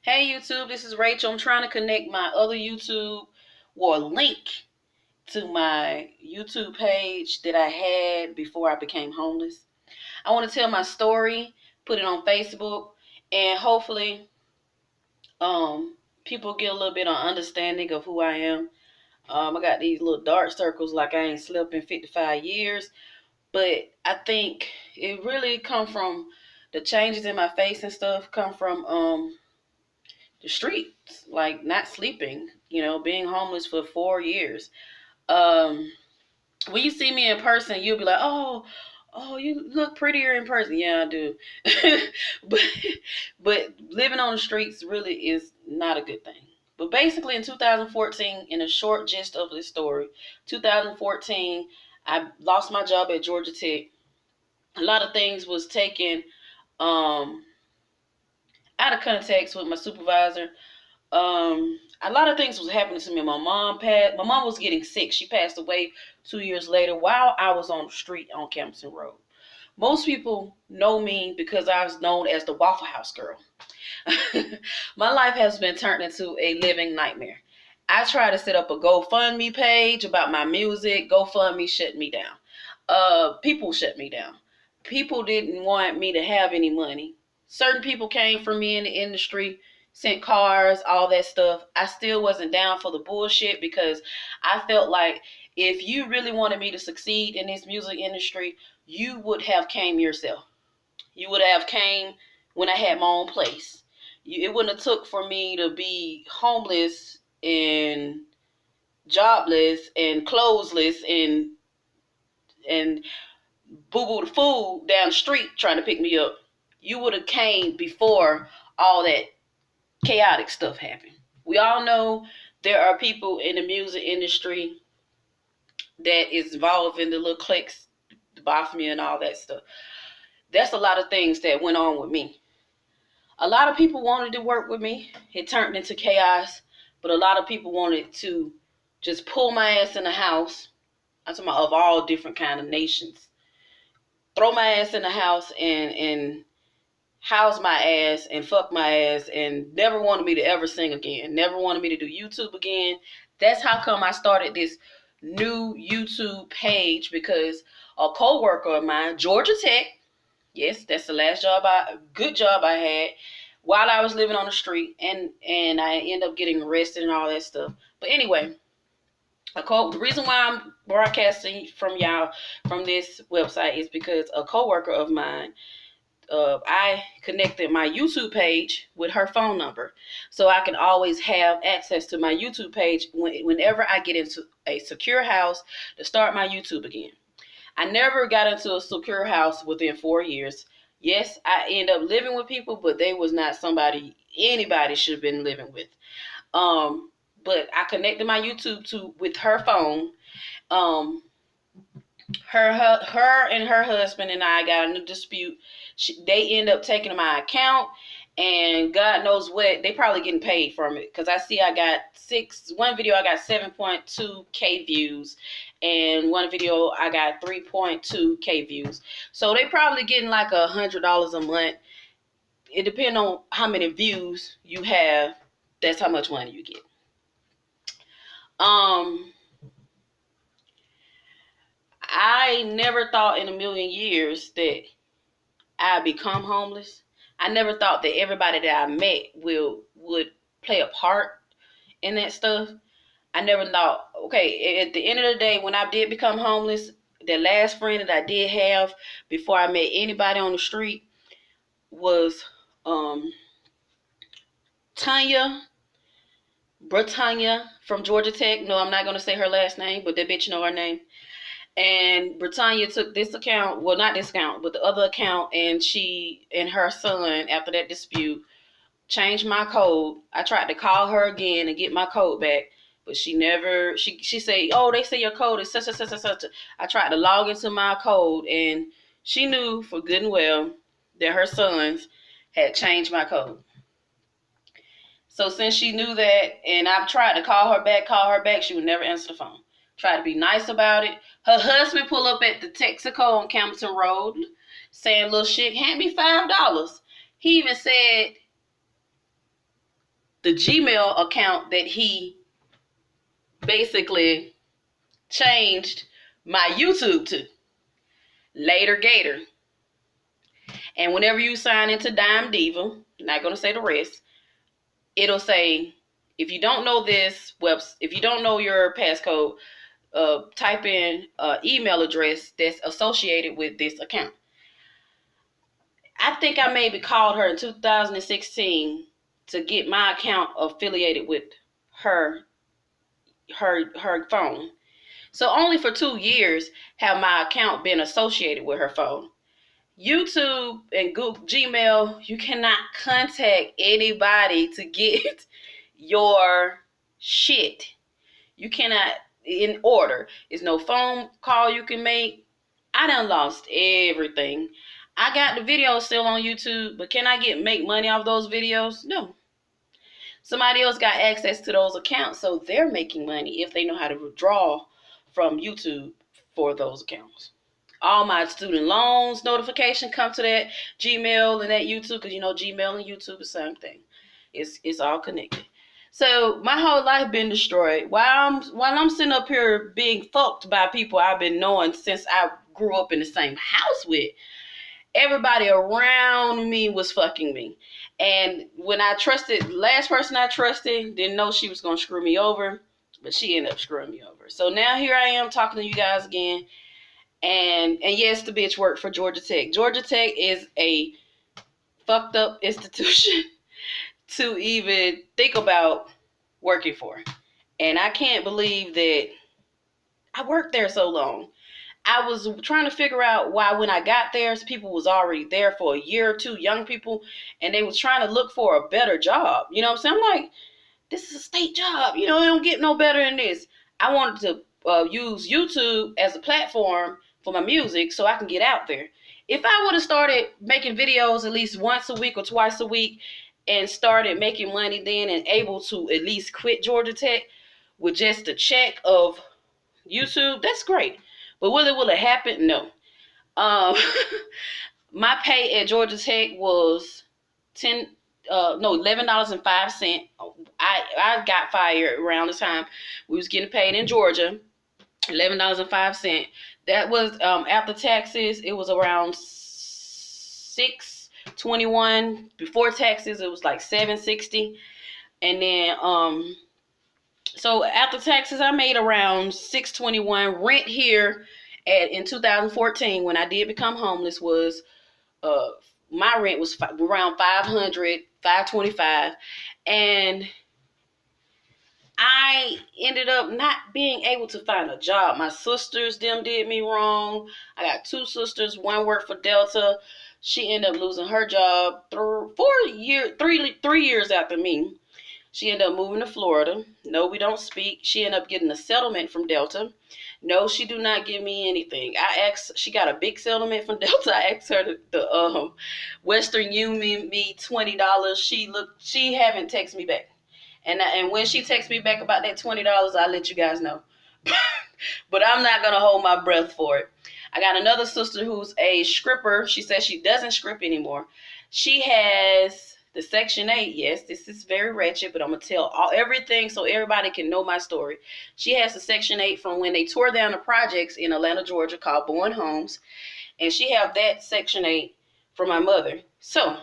Hey YouTube, this is Rachel. I'm trying to connect my other YouTube or link to my YouTube page that I had before I became homeless. I want to tell my story, put it on Facebook, and hopefully people get a little bit of understanding of who I am. I got these little dark circles like I ain't slept in 55 years, but I think it really come from the changes in my face and stuff come from the streets, like not sleeping, being homeless for 4 years. Um, when you see me in person, you'll be like, oh, you look prettier in person. Yeah, I do. but but living on the streets really is not a good thing. But basically, in 2014, in a short gist of this story, 2014, I lost my job at Georgia Tech. A lot of things was taken um, out of context with my supervisor. A lot of things was happening to me. My mom was getting sick. She passed away 2 years later while I was on the street on Campbellton Road. Most people know me because I was known as the Waffle House girl. My life has been turned into a living nightmare. I try to set up a GoFundMe page about my music. GoFundMe shut me down. People shut me down. People didn't want me to have any money. Certain people came for me in the industry, sent cars, all that stuff. I still wasn't down for the bullshit because I felt like if you really wanted me to succeed in this music industry, you would have came yourself. You would have came when I had my own place. It wouldn't have took for me to be homeless and jobless and clothesless and boo boo the fool down the street trying to pick me up. You would have came before all that chaotic stuff happened. We all know there are people in the music industry that is involved in the little cliques, the mafia and all that stuff. That's a lot of things that went on with me. A lot of people wanted to work with me. It turned into chaos, but a lot of people wanted to just pull my ass in the house. I'm talking about of all different kind of nations. Throw my ass in the house and house my ass and fuck my ass and never wanted me to ever sing again. Never wanted me to do YouTube again. That's how come I started this new YouTube page because a co-worker of mine, Georgia Tech, yes, that's the last good job I had while I was living on the street, and I ended up getting arrested and all that stuff. But anyway, the reason why I'm broadcasting from y'all from this website is because a coworker of mine, I connected my YouTube page with her phone number, so I can always have access to my YouTube page whenever I get into a secure house to start my YouTube again. I never got into a secure house within 4 years. Yes, I ended up living with people, but they was not somebody anybody should have been living with. But I connected my YouTube to with her phone. Um, her and her husband and I got in a dispute. They end up taking my account, and God knows what, they probably getting paid from it because I see I got one video I got 7.2K views, and one video I got 3.2K views. So they probably getting like $100 a month. It depends on how many views you have. That's how much money you get. I never thought in a million years that I become homeless. I never thought that everybody that I met would play a part in that stuff. I never thought, okay, at the end of the day, when I did become homeless, the last friend that I did have before I met anybody on the street was Britannia from Georgia Tech. No, I'm not going to say her last name, but that bitch know her name. And Britannia took this account, well, not this account, but the other account, and she and her son, after that dispute, changed my code. I tried to call her again and get my code back, but she never, she said, oh, they say your code is such and such and such. I tried to log into my code, and she knew for good and well that her sons had changed my code. So since she knew that, and I tried to call her back, she would never answer the phone. Tried to be nice about it. Her husband pulled up at the Texaco on Campbellton Road saying, little shit, hand me $5. He even said, the Gmail account that he basically changed my YouTube to. Later Gator. And whenever you sign into Dime Diva, not gonna say the rest, it'll say, if you don't know this if you don't know your passcode, type in email address that's associated with this account. I think I maybe called her in 2016 to get my account affiliated with her phone. So only for 2 years have my account been associated with her phone. YouTube and Google Gmail, you cannot contact anybody to get your shit. You cannot in order. There's no phone call you can make. I done lost everything. I got the videos still on YouTube, but can I make money off those videos? No. Somebody else got access to those accounts, so they're making money if they know how to withdraw from YouTube for those accounts. All my student loans notification come to that Gmail and that YouTube, because you know Gmail and YouTube is the same thing. It's all connected. So my whole life been destroyed. While I'm sitting up here being fucked by people I've been knowing since I grew up in the same house with. Everybody around me was fucking me. And when I trusted, last person I trusted, didn't know she was gonna screw me over, but she ended up screwing me over. So now here I am talking to you guys again. And yes, the bitch worked for Georgia Tech. Georgia Tech is a fucked up institution to even think about working for. And I can't believe that I worked there so long. I was trying to figure out why when I got there, people was already there for a year or two, young people, and they was trying to look for a better job. You know what I'm saying? I'm like, this is a state job. You know, it don't get no better than this. I wanted to use YouTube as a platform for my music so I can get out there. If I would have started making videos at least once a week or twice a week and started making money then and able to at least quit Georgia Tech with just a check of YouTube, that's great. But will it happen? No. Um, my pay at Georgia Tech was $11.05. I got fired around the time we was getting paid in Georgia, $11.05. That was after taxes. It was around $6.21. Before taxes, it was like $7.60, and then so after taxes, I made around $6.21. Rent here in 2014 when I did become homeless was my rent was around $500, $525, and I ended up not being able to find a job. My sisters, them did me wrong. I got 2 sisters. One worked for Delta. She ended up losing her job 3 years after me. She ended up moving to Florida. No, we don't speak. She ended up getting a settlement from Delta. No, she do not give me anything. I asked, she got a big settlement from Delta. I asked her the Western Union me $20. She haven't texted me back. And when she texts me back about that $20, I'll let you guys know. But I'm not going to hold my breath for it. I got another sister who's a scripper. She says she doesn't script anymore. She has the Section 8. Yes, this is very wretched, but I'm going to tell everything so everybody can know my story. She has the Section 8 from when they tore down the projects in Atlanta, Georgia called Bowen Homes. And she have that Section 8 from my mother. So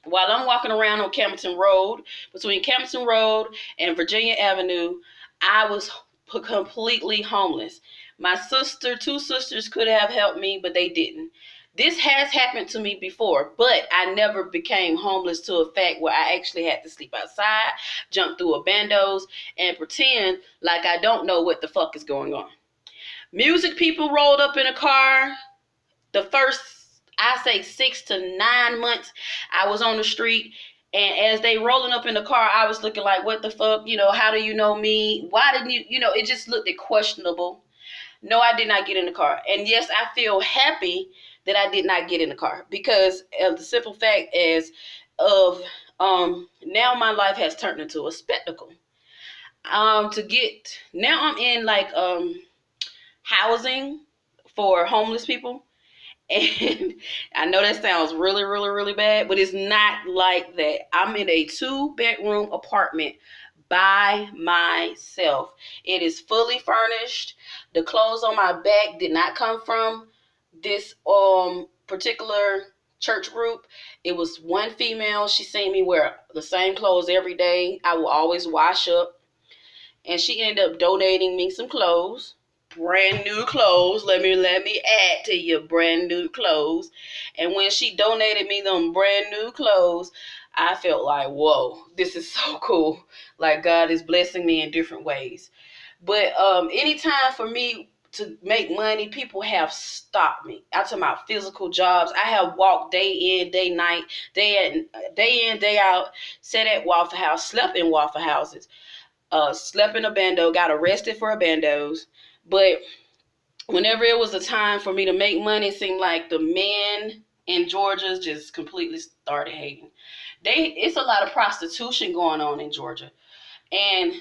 while I'm walking around on Campbellton Road, between Campbellton Road and Virginia Avenue, I was completely homeless. My 2 sisters could have helped me, but they didn't. This has happened to me before, but I never became homeless to a fact where I actually had to sleep outside, jump through a bandos, and pretend like I don't know what the fuck is going on. Music people rolled up in a car. The first, I say 6 to 9 months, I was on the street. And as they rolling up in the car, I was looking like, what the fuck? You know, how do you know me? Why didn't you, it just looked questionable. No, I did not get in the car. And yes, I feel happy that I did not get in the car because of the simple fact of now my life has turned into a spectacle. Now I'm in like housing for homeless people. And I know that sounds really, really, really bad, but it's not like that. I'm in a 2-bedroom apartment by myself. It is fully furnished. The clothes on my back did not come from this particular church group. It was one female. She seen me wear the same clothes every day. I will always wash up, and she ended up donating me some clothes, brand new clothes. Let me add to your brand new clothes. And when she donated me them brand new clothes, I felt like, whoa, this is so cool. Like God is blessing me in different ways. But anytime for me to make money, people have stopped me. I'm talking about physical jobs. I have walked day in, day night, day in, day out, sat at Waffle House, slept in Waffle Houses, slept in a bando, got arrested for a bandos. But whenever it was a time for me to make money, it seemed like the men in Georgia just completely started hating. It's a lot of prostitution going on in Georgia. And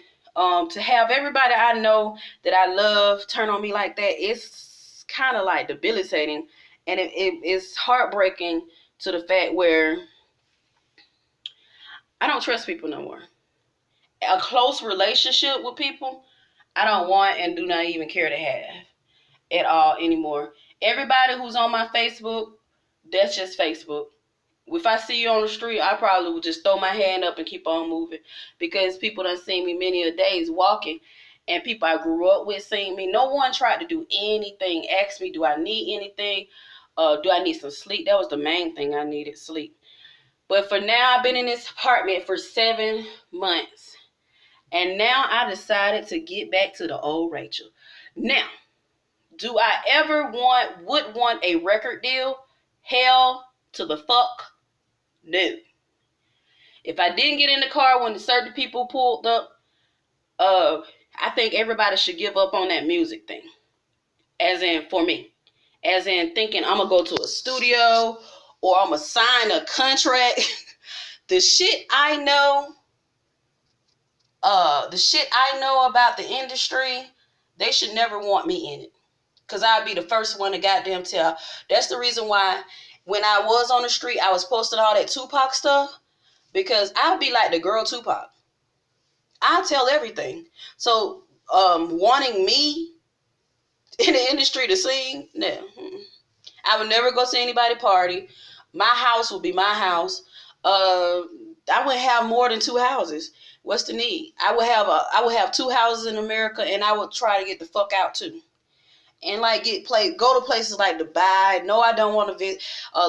to have everybody I know that I love turn on me like that, it's kind of like debilitating. And it's heartbreaking to the fact where I don't trust people no more. A close relationship with people, I don't want and do not even care to have at all anymore. Everybody who's on my Facebook, that's just Facebook. If I see you on the street, I probably would just throw my hand up and keep on moving, because people done seen me many a days walking, and people I grew up with seen me. No one tried to do anything, ask me, do I need anything? Do I need some sleep? That was the main thing I needed, sleep. But for now, I've been in this apartment for 7 months. And now I decided to get back to the old Rachel. Now, do I ever would want a record deal? Hell to the fuck no. If I didn't get in the car when certain people pulled up, I think everybody should give up on that music thing. As in, for me. As in thinking I'm going to go to a studio or I'm going to sign a contract. The shit I know, about the industry, they should never want me in it. Because I'd be the first one to goddamn tell. That's the reason why when I was on the street, I was posting all that Tupac stuff. Because I'd be like the girl Tupac. I tell everything. So, wanting me in the industry to sing, no. I would never go to anybody's party. My house would be my house. I wouldn't have more than 2 houses. What's the need? I would have 2 houses in America, and I would try to get the fuck out too. And like go to places like Dubai. No, I don't want to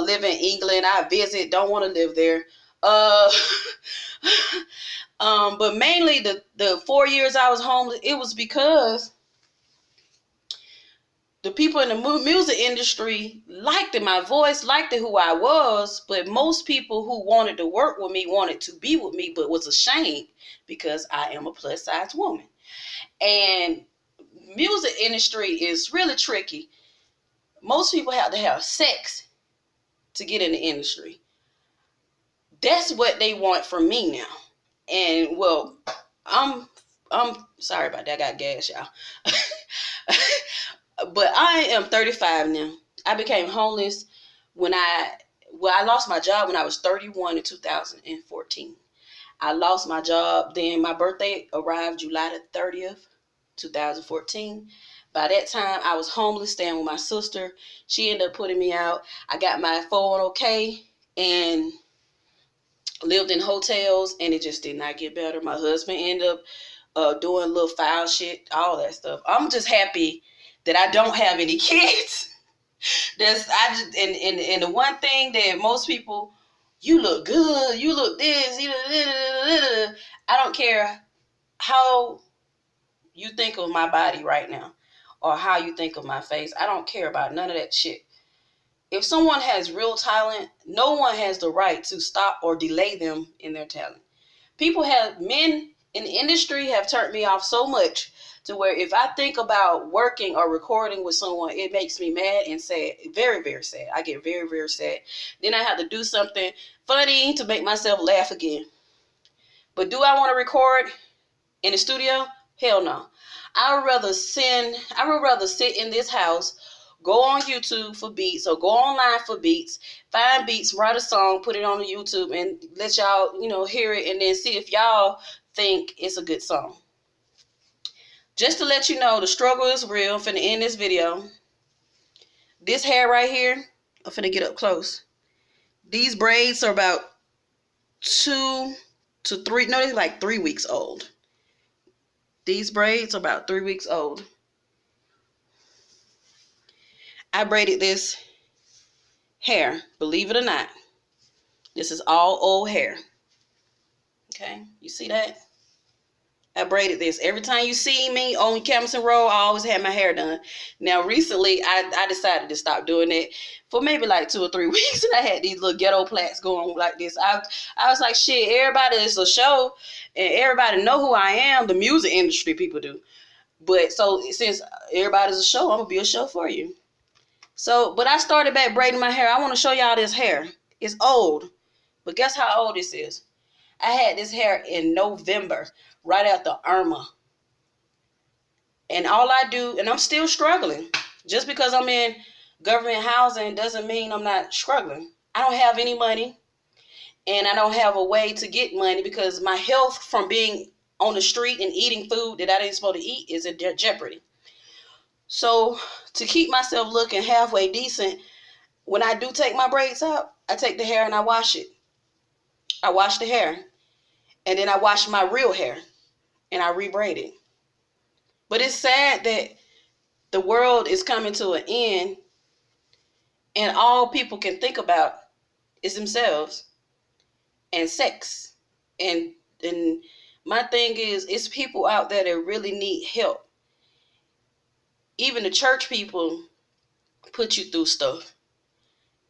live in England. I visit, don't want to live there. Uh, but mainly the 4 years I was homeless, it was because the people in the music industry liked my voice, liked who I was, but most people who wanted to work with me wanted to be with me, but was ashamed because I am a plus size woman. And music industry is really tricky. Most people have to have sex to get in the industry. That's what they want from me now. And well, I'm sorry about that. I got gas, y'all. But I am 35 now. I became homeless when I lost my job when I was 31 in 2014. I lost my job. Then my birthday arrived July the 30th, 2014. By that time, I was homeless, staying with my sister. She ended up putting me out. I got my 401k and lived in hotels, and it just did not get better. My husband ended up doing little foul shit, all that stuff. I'm just happy that I don't have any kids. And the one thing that most people, you look good, you look this, I don't care how you think of my body right now or how you think of my face. I don't care about none of that shit. If someone has real talent, no one has the right to stop or delay them in their talent. Men in the industry have turned me off so much to where if I think about working or recording with someone, it makes me mad and sad. Very, very sad. I get very, very sad. Then I have to do something funny to make myself laugh again. But do I want to record in the studio? Hell no. I would rather sit in this house, Go on YouTube for beats, or go online for beats. Find beats, write a song, put it on the YouTube, and let y'all, hear it, and then see if y'all think it's a good song. Just to let you know, the struggle is real. I'm finna end this video. This hair right here, I'm finna get up close. These braids are about 2 to 3, no, they're like 3 weeks old. These braids are about 3 weeks old. I braided this hair, believe it or not. This is all old hair. Okay, you see that? I braided this. Every time you see me on Camerson Road, I always had my hair done. Now, recently, I decided to stop doing it for maybe like 2 or 3 weeks, and I had these little ghetto plaits going like this. I was like, shit, everybody is a show, and everybody know who I am. The music industry people do. But so since everybody's a show, I'm going to be a show for you. So, but I started back braiding my hair. I want to show y'all this hair. It's old, but guess how old this is? I had this hair in November, right after Irma. And all I do, and I'm still struggling. Just because I'm in government housing doesn't mean I'm not struggling. I don't have any money, and I don't have a way to get money because my health from being on the street and eating food that I didn't supposed to eat is in jeopardy. So to keep myself looking halfway decent, when I do take my braids out, I take the hair and I wash it. I wash the hair, and then I wash my real hair, and I rebraid it. But it's sad that the world is coming to an end, and all people can think about is themselves and sex. And my thing is, it's people out there that really need help. Even the church people put you through stuff,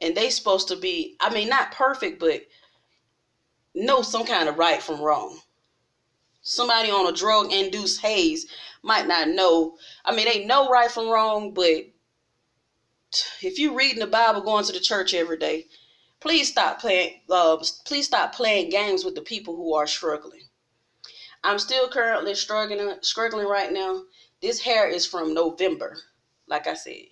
and they supposed to be, I mean, not perfect, but know some kind of right from wrong. Somebody on a drug-induced haze might not know. I mean, they know right from wrong, but if you're reading the Bible, going to the church every day, please stop playing. Please stop playing games with the people who are struggling. I'm still currently struggling right now. This hair is from November, like I said.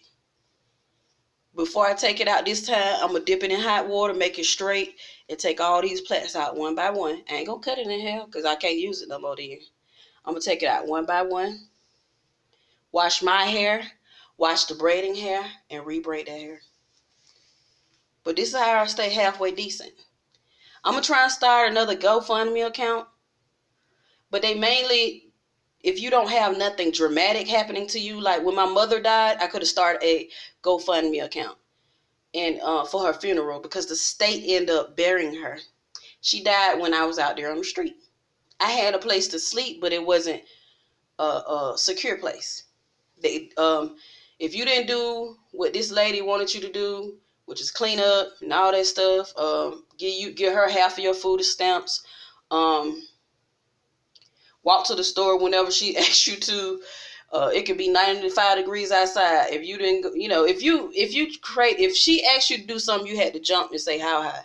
Before I take it out this time, I'm gonna dip it in hot water, make it straight, and take all these plaits out one by one. I ain't gonna cut it in half because I can't use it no more then. I'm gonna take it out one by one, wash my hair, wash the braiding hair, and rebraid that hair. But this is how I stay halfway decent. I'm going to try and start another GoFundMe account. But they mainly, if you don't have nothing dramatic happening to you, like when my mother died, I could have started a GoFundMe account and for her funeral because the state ended up burying her. She died when I was out there on the street. I had a place to sleep, but it wasn't a secure place. They, if you didn't do what this lady wanted you to do, which is clean up and all that stuff, give her half of your food stamps, walk to the store whenever she asks you to. It could be 95 degrees outside. If you didn't, if she asked you to do something, you had to jump and say how high.